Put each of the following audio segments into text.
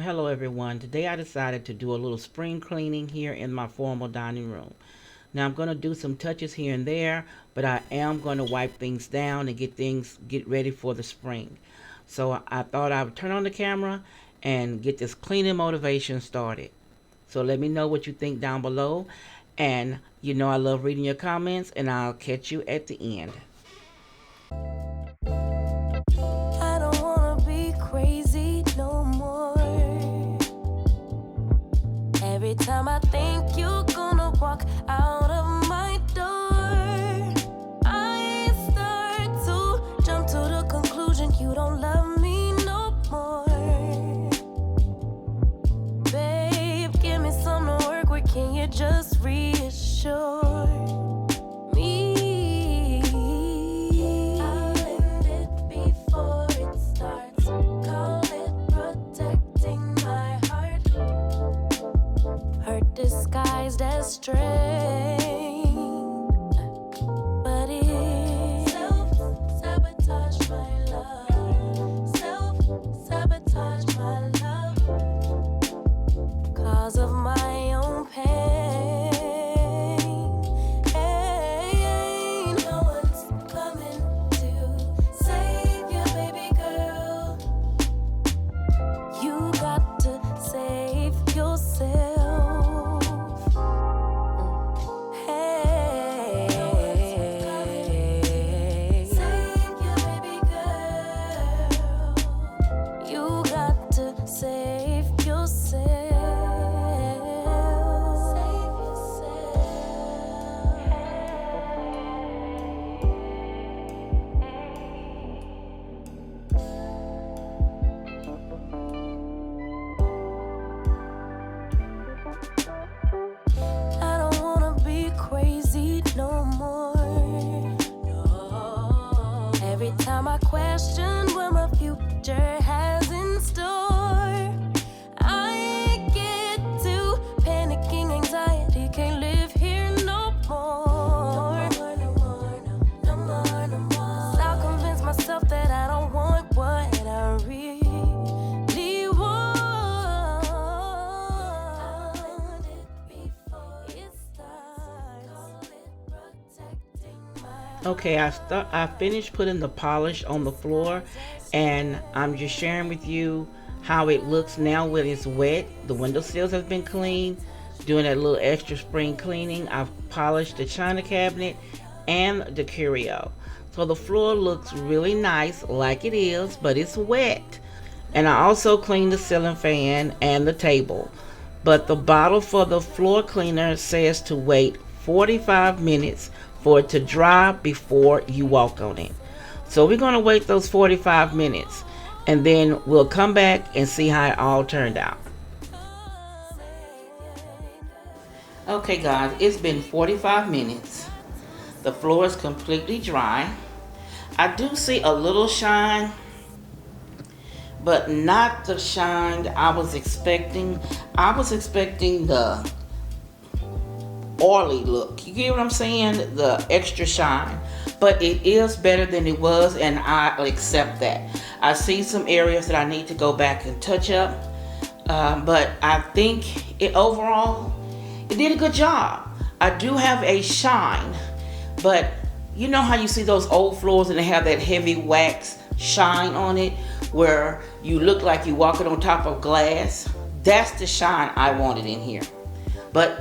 Hello everyone. Today I decided to do a little spring cleaning here in my formal dining room. Now I'm going to do some touches here and there, but I am going to wipe things down and get ready for the spring. So I thought I would turn on the camera and get this cleaning motivation started. So let me know what you think down below, and you know I love reading your comments, and I'll catch you at the end. I don't wanna be crazy no more. Every time I think you're gonna walk out of my door, I start to jump to the conclusion you don't love me no more. Babe, give me some to work with, can you just reassure me? I'll end it before it starts. Call it protecting my heart. Hurt disguised as strength, but it self-sabotage my love. Self-sabotage my love. Cause of my own pain. No one's coming to save you, baby girl. You got to save yourself. Hey, save you, baby girl. You got to save yourself. Save yourself. I don't wanna be crazy no more. No. Every time I question what my future has in store, I get to panicking anxiety, can't live here no more. No more, no more, no more. So I'll convince myself that I don't want what I really want. I want it before it starts. Call it protecting my Okay, I finished putting the polish on the floor, and I'm just sharing with you how it looks now when it's wet. The windowsills have been cleaned. Doing that little extra spring cleaning, I've polished the china cabinet and the curio. So the floor looks really nice like it is, but it's wet. And I also cleaned the ceiling fan and the table. But the bottle for the floor cleaner says to wait 45 minutes for it to dry before you walk on it. So we're going to wait those 45 minutes, and then we'll come back and see how it all turned out. Okay guys, it's been 45 minutes. The floor is completely dry. I do see a little shine, but not the shine I was expecting. I was expecting the oily look. You get what I'm saying? The extra shine. But it is better than it was, and I accept that. I see some areas that I need to go back and touch up. But I think it overall, it did a good job. I do have a shine, but you know how you see those old floors and they have that heavy wax shine on it where you look like you're walking on top of glass? That's the shine I wanted in here. But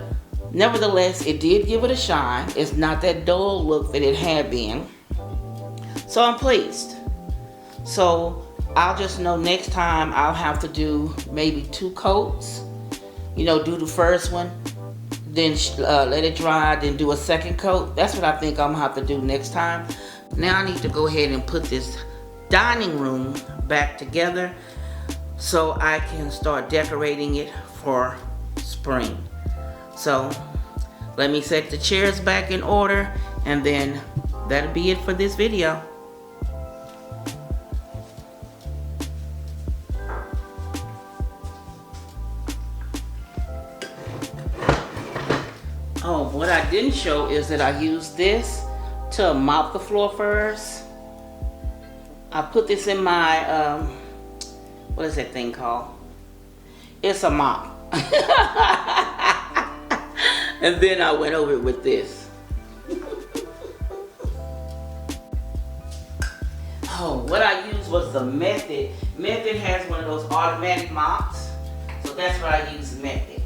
nevertheless, it did give it a shine. It's not that dull look that it had been. So I'm pleased. So I'll just know next time I'll have to do maybe 2 coats. You know, do the first one, then let it dry, then do a second coat. That's what I think I'm gonna have to do next time. Now I need to go ahead and put this dining room back together so I can start decorating it for spring. So let me set the chairs back in order, and then that'll be it for this video. Oh, what I didn't show is that I used this to mop the floor first. I put this in my, what is that thing called? It's a mop. And then I went over it with this. Oh, what I used was the Method. Method has one of those automatic mops. So that's what I use, Method.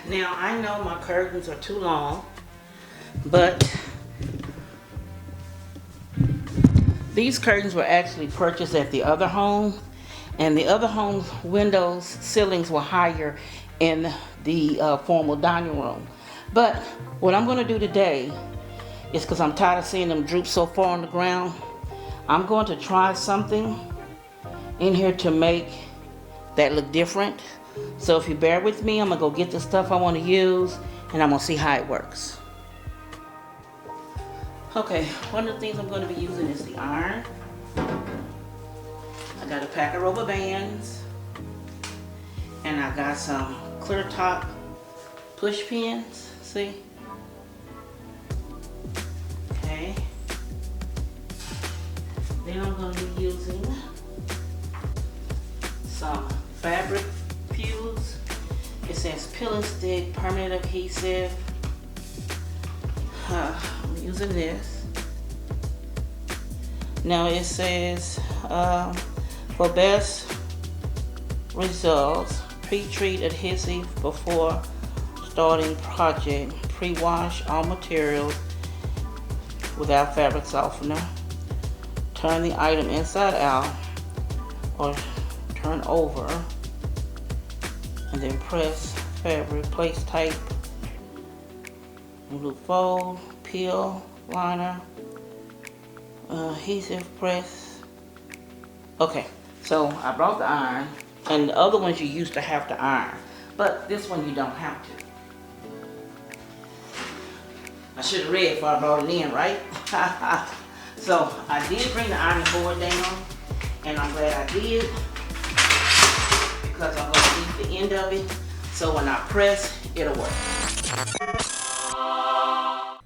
Now, I know my curtains are too long, but these curtains were actually purchased at the other home, and the other home's windows ceilings were higher in the formal dining room. But what I'm going to do today is, because I'm tired of seeing them droop so far on the ground, I'm going to try something in here to make that look different. So if you bear with me, I'm going to go get the stuff I want to use, and I'm going to see how it works. Okay, one of the things I'm going to be using is the iron. I got a pack of rubber bands, And I got some clear top push pins, see? Okay. Then I'm going to be using some fabric fuse. It says peel and stick, permanent adhesive. I'm using this. Now it says for best results, pre-treat adhesive before starting project. Pre-wash all materials without fabric softener. Turn the item inside out or turn over, and then press fabric. Place tape. Loop fold, peel, liner, adhesive, press. Okay, so I brought the iron, and the other ones you used to have to iron, but this one you don't have to. I should have read before I brought it in, right? So I did bring the ironing board down, and I'm glad I did, because I'm going to leave the end of it, so when I press, it'll work.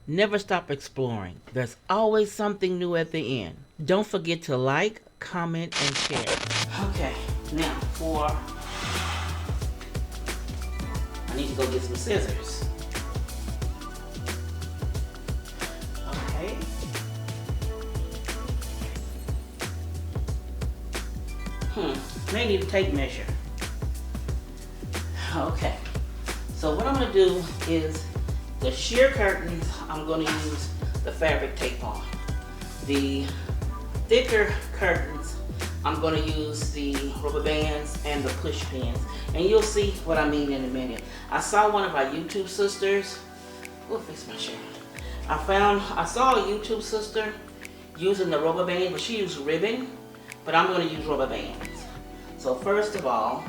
Never stop exploring. There's always something new at the end. Don't forget to like, comment, and share. Okay, now I need to go get some scissors. Okay. May need a tape measure. Okay. So what I'm going to do is the sheer curtains, I'm going to use the fabric tape on. The thicker curtains, I'm going to use the rubber bands and the push pins. And you'll see what I mean in a minute. I saw one of our YouTube sisters. We'll fix my shirt. I saw a YouTube sister using the rubber band, but she used ribbon. But I'm going to use rubber bands. So first of all,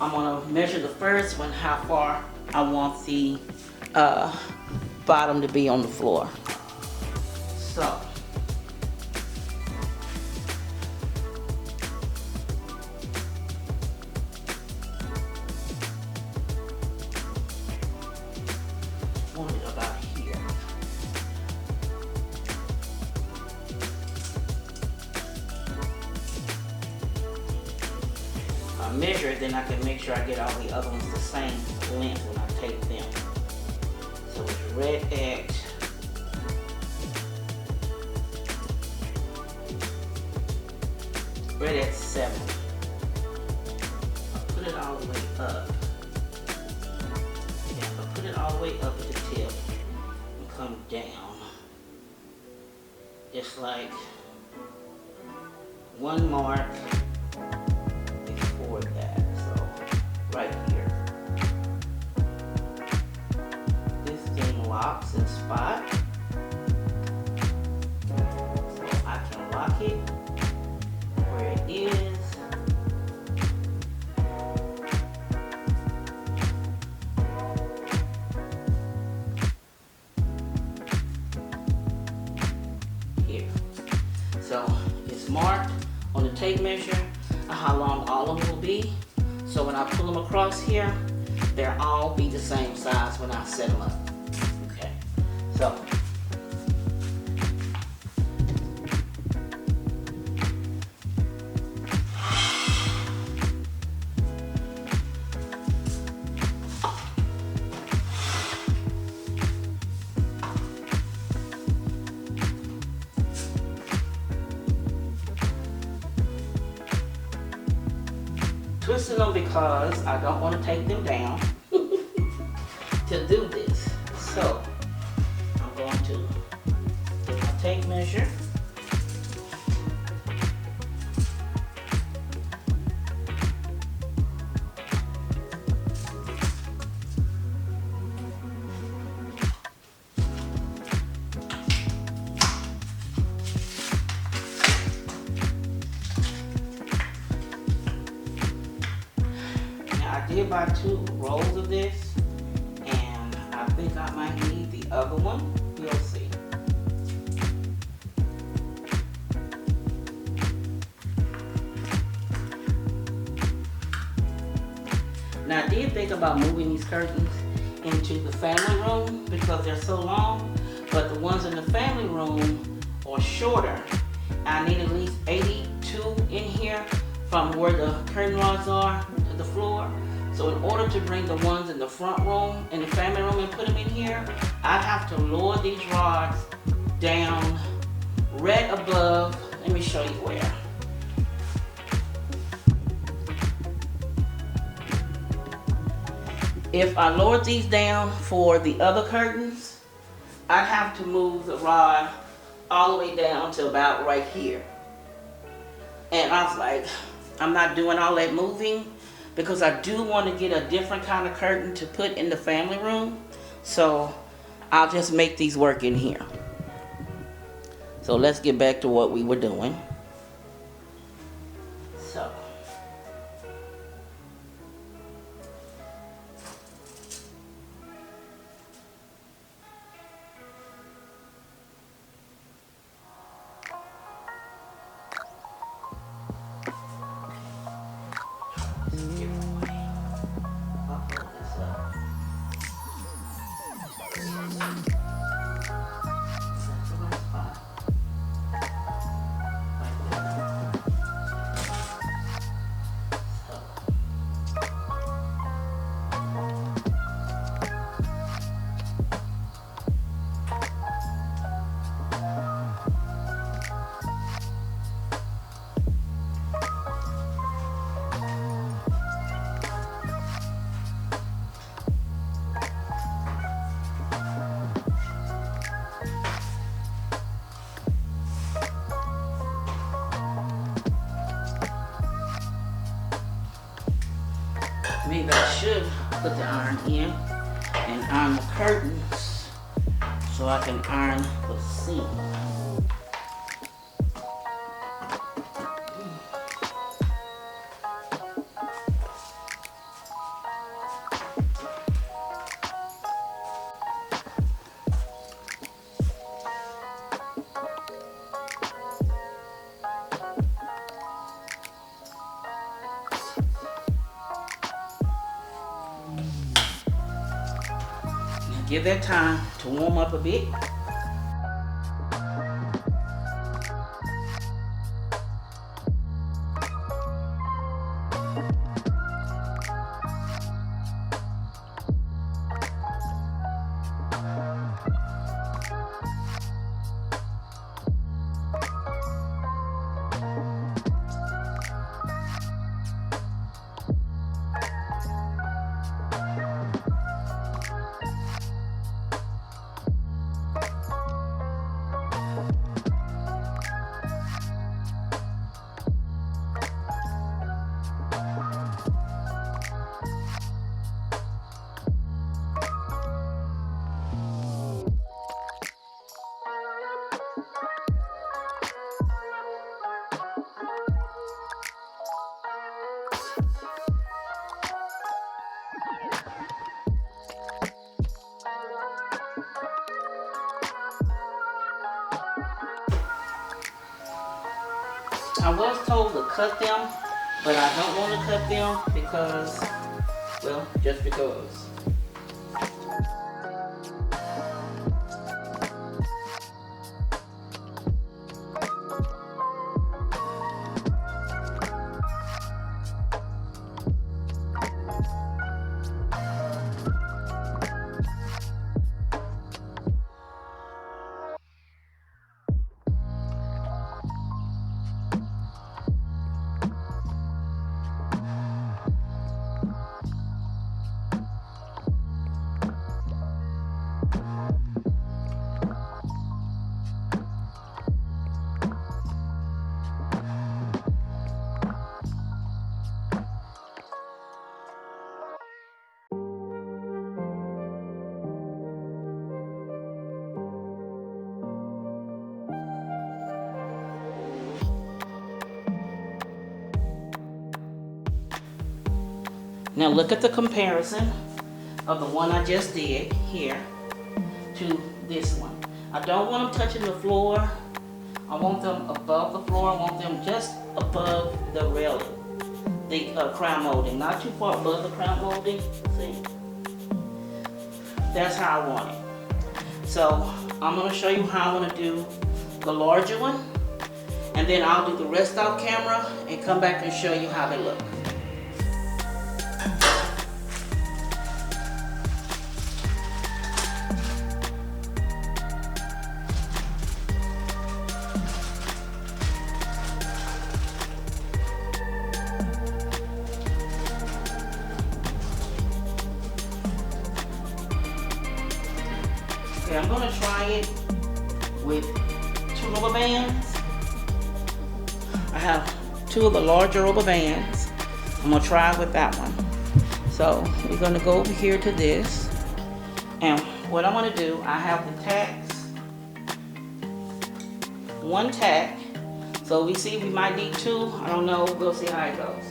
I'm going to measure the first one, how far I want the bottom to be on the floor. So want it about here. I measure it, then I can make sure I get all the other ones the same length when I tape them. So it's right at 7. I'll put it all the way up. Yeah, I'll put it all the way up at the tip and come down. Just like one mark before that. So right here. This thing locks in spot. So I can lock it where it is. Here. So it's marked on the tape measure how long all of them will be. So when I pull them across here, they'll all be the same size when I set them up. Okay. So twisting them because I don't want to take them down to do this. So I'm going to get my tape measure. I did buy 2 rolls of this, and I think I might need the other one. We'll see. Now I did think about moving these curtains into the family room because they're so long, but the ones in the family room are shorter. I need at least 82 in here from where the curtain rods are to the floor. So in order to bring the ones in the front room, in the family room, and put them in here, I'd have to lower these rods down right above. Let me show you where. If I lowered these down for the other curtains, I'd have to move the rod all the way down to about right here. And I was like, I'm not doing all that moving because I do want to get a different kind of curtain to put in the family room. So I'll just make these work in here. So let's get back to what we were doing. So maybe I should put the iron in and iron the curtains so I can iron the seam. Give that time to warm up a bit. I was told to cut them, but I don't want to cut them because, well, just because. Now look at the comparison of the one I just did here to this one. I don't want them touching the floor. I want them above the floor. I want them just above the railing. the crown molding, not too far above the crown molding. See, that's how I want it. So I'm going to show you how I want to do the larger one, and then I'll do the rest off camera and come back and show you how they look. Okay, I'm going to try it with 2 rubber bands. I have 2 of the larger rubber bands. I'm going to try it with that one. So we're going to go over here to this. And what I'm going to do, I have the tacks. 1 tack. So we see we might need 2. I don't know. We'll see how it goes.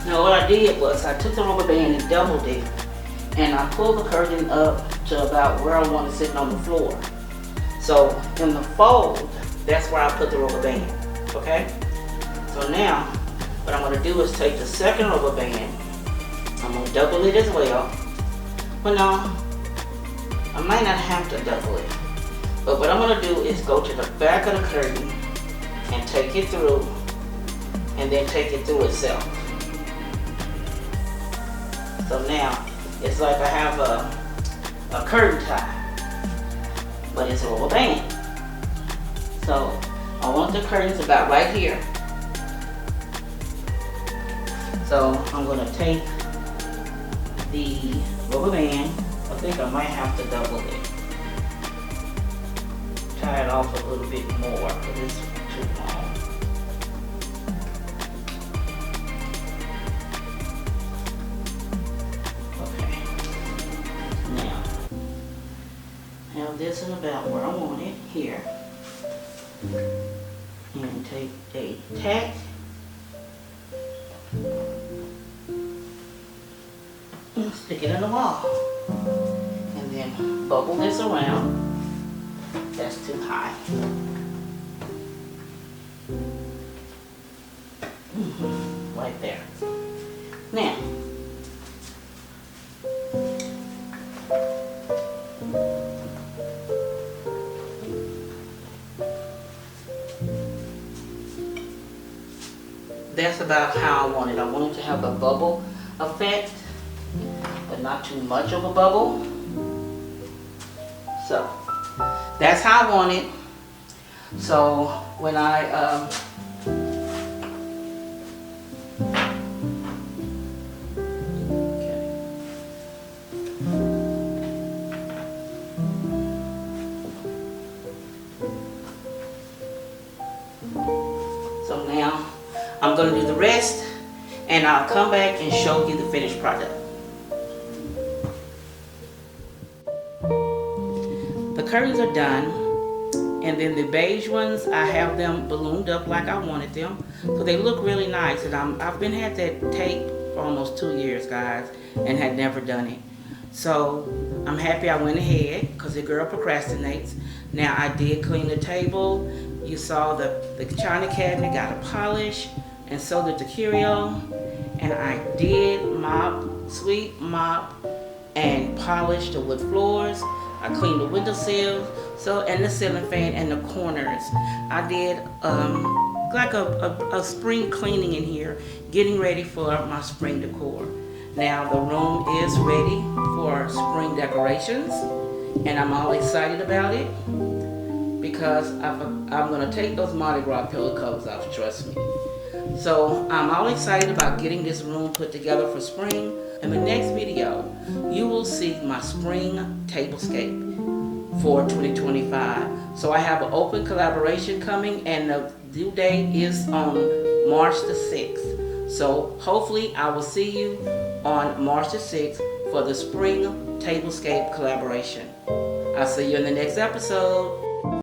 Now what I did was I took the rubber band and doubled it, and I pulled the curtain up to about where I want it sitting on the floor. So in the fold, that's where I put the rubber band, okay? So now what I'm going to do is take the second rubber band, I'm going to double it as well. But no, I might not have to double it. But what I'm going to do is go to the back of the curtain and take it through, and then take it through itself. So now, it's like I have a curtain tie, but it's a rubber band. So I want the curtains about right here. So I'm going to take the rubber band. I think I might have to double it. Tie it off a little bit more because it's too long. This is about where I want it, here. And take a tack. And stick it in the wall. And then bubble this around. That's too high. Right there. Now, that's about how I want it. I want it to have a bubble effect, but not too much of a bubble. So that's how I want it. So when I so now I'm going to do the rest, and I'll come back and show you the finished product. The curtains are done, and then the beige ones, I have them ballooned up like I wanted them. So they look really nice, and I've been had that tape for almost 2 years, guys, and had never done it. So I'm happy I went ahead because the girl procrastinates. Now I did clean the table. You saw the china cabinet got a polish, and so did the curio. And I did sweep, mop, and polish the wood floors. I cleaned the windowsills, and the ceiling fan and the corners. I did like a spring cleaning in here, getting ready for my spring decor. Now the room is ready for spring decorations, and I'm all excited about it because I'm gonna take those Mardi Gras pillow covers off, trust me. So I'm all excited about getting this room put together for spring. In the next video, you will see my spring tablescape for 2025. So I have an open collaboration coming, and the due date is on March the 6th. So hopefully I will see you on March the 6th for the spring Tablescape collaboration. I'll see you in the next episode.